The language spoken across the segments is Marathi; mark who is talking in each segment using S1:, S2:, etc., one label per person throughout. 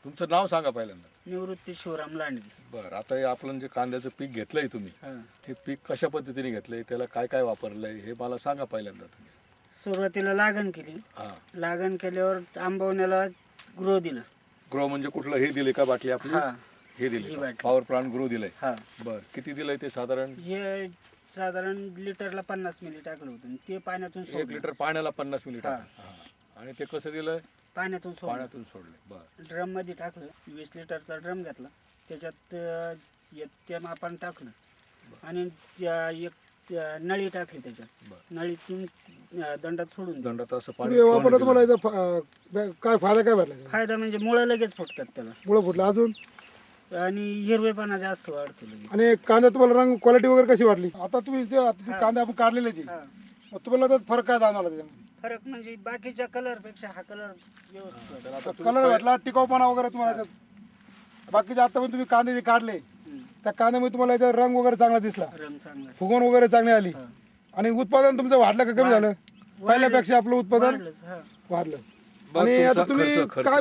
S1: तुमचं नाव सांगा पहिल्यांदा.
S2: निवृत्ती शिवराम लांडगे.
S1: बरं, आता हे आपलं जे कांद्याचं पीक घेतलंय तुम्ही, हे पीक कशा पद्धतीने घेतलंय, त्याला काय काय वापरलंय हे मला सांगा पहिल्यांदा तुम्ही.
S2: सुरुवातीला लागण केली.
S1: हां,
S2: लागण केल्यावर आंबवण्याला ग्रो दिलं.
S1: ग्रो म्हणजे कुठलं हे दिले का बाटली आपली?
S2: हा
S1: हे
S2: ही
S1: दिले
S2: बाटली.
S1: पॉवर प्लांट ग्रो दिलंय.
S2: हा
S1: बरं, किती दिलंय ते साधारण?
S2: हे साधारण लिटरला 50 मिली टाकलं होतं आणि ते पाण्यातून
S1: 1
S2: सोडलं.
S1: लिटर पाण्याला 50 मिली
S2: हा.
S1: टाका. आणि ते कसं दिलंय?
S2: पाण्यातून सोडलं.
S1: पाण्यातून सोडलंय. बरं,
S2: ड्रम मध्ये टाकलं. 20 लिटरचा ड्रम घेतला. त्याच्यात त्या मापानं टाकलं आणि एक नळी टाकली त्याच्यात.
S1: बरं.
S2: नळीतून दंडात सोडून दिलं.
S1: दंडात असं
S3: तुम्ही वापरलं
S1: पाणी
S3: तुम्हाला याचा काय फायदा काय भेटला?
S2: फायदा म्हणजे मुळं लगेच फुटतात त्याला
S3: मुळं फुटलं अजून.
S2: आणि हिरवेपणा जास्त वाढतो लगेच.
S3: आणि कांदा तुम्हाला रंग क्वालिटी वगैरे कशी वाटली? आता तुम्ही कांदे आपण काढलेलेच आहे,
S2: हा.
S3: मग तुम्हाला त्यात फरक काय जाणवला त्याच्यामध्ये?
S2: फरक म्हणजे बाकीच्या कलर पेक्षा हा कलर व्यवस्थित आहे.
S3: कलर भेटला, टिकाऊपणा वगैरे तुम्हाला याच्यात? बाकीचे आता पण तुम्ही कांदे जे काढले
S2: हम्म.
S3: त्या कांद्यामध्ये तुम्हाला याचा रंग वगैरे चांगला दिसला,
S2: रंग चांगला आहे.
S3: फुगवण वगैरे चांगली आली,
S2: हा.
S3: आणि उत्पादन तुमचं वाढलं का कमी झालं? पहिल्यापेक्षा आपलं उत्पादन
S2: वाढलंच, हा.
S3: वाढलं.
S1: बरं,
S3: आणि आता
S1: तुमचा
S3: तुम्ही
S1: खर्च-
S3: काय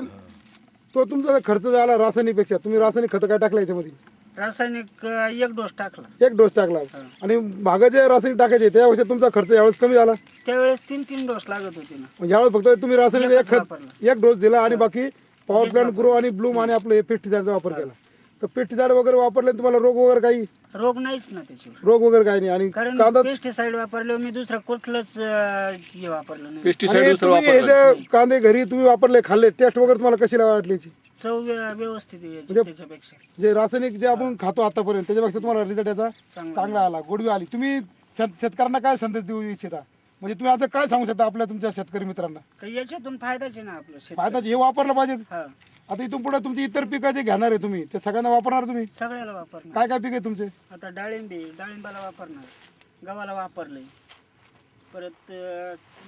S3: तो तुमचा खर्च झाला रासायनिक पेक्षा, तुम्ही रासायनिक खत काय टाकलं याच्यामध्ये?
S2: रासायनिक एक डोस टाकला.
S3: 1 डोस टाकला. आणि मागं जे रासायनिक टाकायचे त्यापेक्षा तुमचा खर्च यावेळेस कमी झाला.
S2: त्यावेळेस 3 डोस लागत होते ना.
S3: म्हणजे यावेळेस फक्त तुम्ही रासायनिक
S2: एकच
S3: खत
S2: वापरलं.
S3: 1 डोस दिला आणि बाकी पॉवर प्लांट ग्रो आणि ब्लूम आणि आपलं पेस्टिसाइडचा वापर केला. तर पेस्टिसाइड वगैरे वापरले तुम्हाला रोग वगैरे काही
S2: रोग नाहीच ना त्याच्यावर.
S3: रोग वगैरे काही नाही. आणि
S2: कारण
S3: कांदा
S2: पेस्टिसाइड वापरल्यावर मी दुसरं कुठलंच हे वापरलं नाही.
S1: पेस्टिसाइड
S3: आणि
S1: दुसरं
S3: तुम्ही हे
S1: वापरलं.
S3: जे कांदे घरी तुम्ही वापरले, खाल्ले, टेस्ट वगैरे तुम्हाला कशी वाटली याची?
S2: चव व्यवस्थित आहे याची
S3: म्हणजे-
S2: त्याच्यापेक्षा
S3: जे रासायनिक जे आपण खातो आतापर्यंत त्याच्यापेक्षा तुम्हाला रिझल्ट याचा चांगला आला, गोडवी आली. तुम्ही शेतकऱ्यांना काय संदेश देऊ इच्छिता? म्हणजे तुम्ही असं काय सांगू शकता आपल्या तुमच्या शेतकरी मित्रांना?
S2: तर याच्यातून फायदाच आहे ना आपलं शेत.
S3: फायदाचे हे वापरलं पाहिजे.
S2: हा
S3: आता इथून पुढे तुमची इतर पिकं जे घेणार आहे तुम्ही ते सगळ्यांना वापरणार तुम्ही?
S2: सगळ्याला वापरणार.
S3: काय काय पीक आहे तुमचे?
S2: आता डाळिंबाला वापरणार, गव्हाला वापरलंय, परत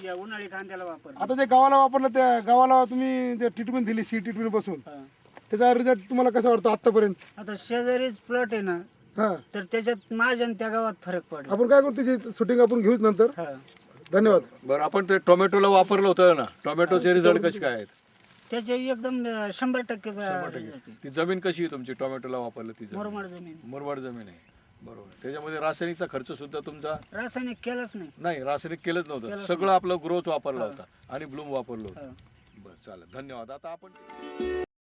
S2: या उन्हाळी कांद्याला वापरलं.
S3: आता जे गावाला वापरलं त्या गावाला तुम्ही जे ट्रीटमेंट दिली सी ट्रीटमेंट पासून,
S2: हा.
S3: त्याचा रिझल्ट तुम्हाला कसा वाटतो आतापर्यंत?
S2: आता शेजारीच प्लॉट आहे ना,
S3: हा,
S2: तर त्याच्यात माझ्या आणि त्या गावात फरक पडला.
S3: आपण काय करू त्याची शूटिंग आपण घेऊच नंतर.
S2: हा.
S3: धन्यवाद.
S1: बरं, आपण ते टोमॅटोला वापरलं होतं ना, टोमॅटोचे रिझल्ट कसे काय आहेत?
S2: त्याचे एकदम 100% result आहे.
S1: ती जमीन कशी आहे तुमची टोमॅटोला वापरलं? ती जमीन
S2: मुरमाड जमीन.
S1: मुरमाड जमीन आहे. बरोबर. त्याच्यामध्ये रासायनिकचा खर्च सुद्धा तुमचा
S2: रासायनिक केलंच नाही.
S1: नाही, रासायनिक केलंच नव्हतं,
S2: केलंच
S1: सगळं आपलं ग्रोथ वापरला होता आणि ब्लूम वापरलं
S2: हा.
S1: होतं. बरं, चालेल, धन्यवाद. आता आपण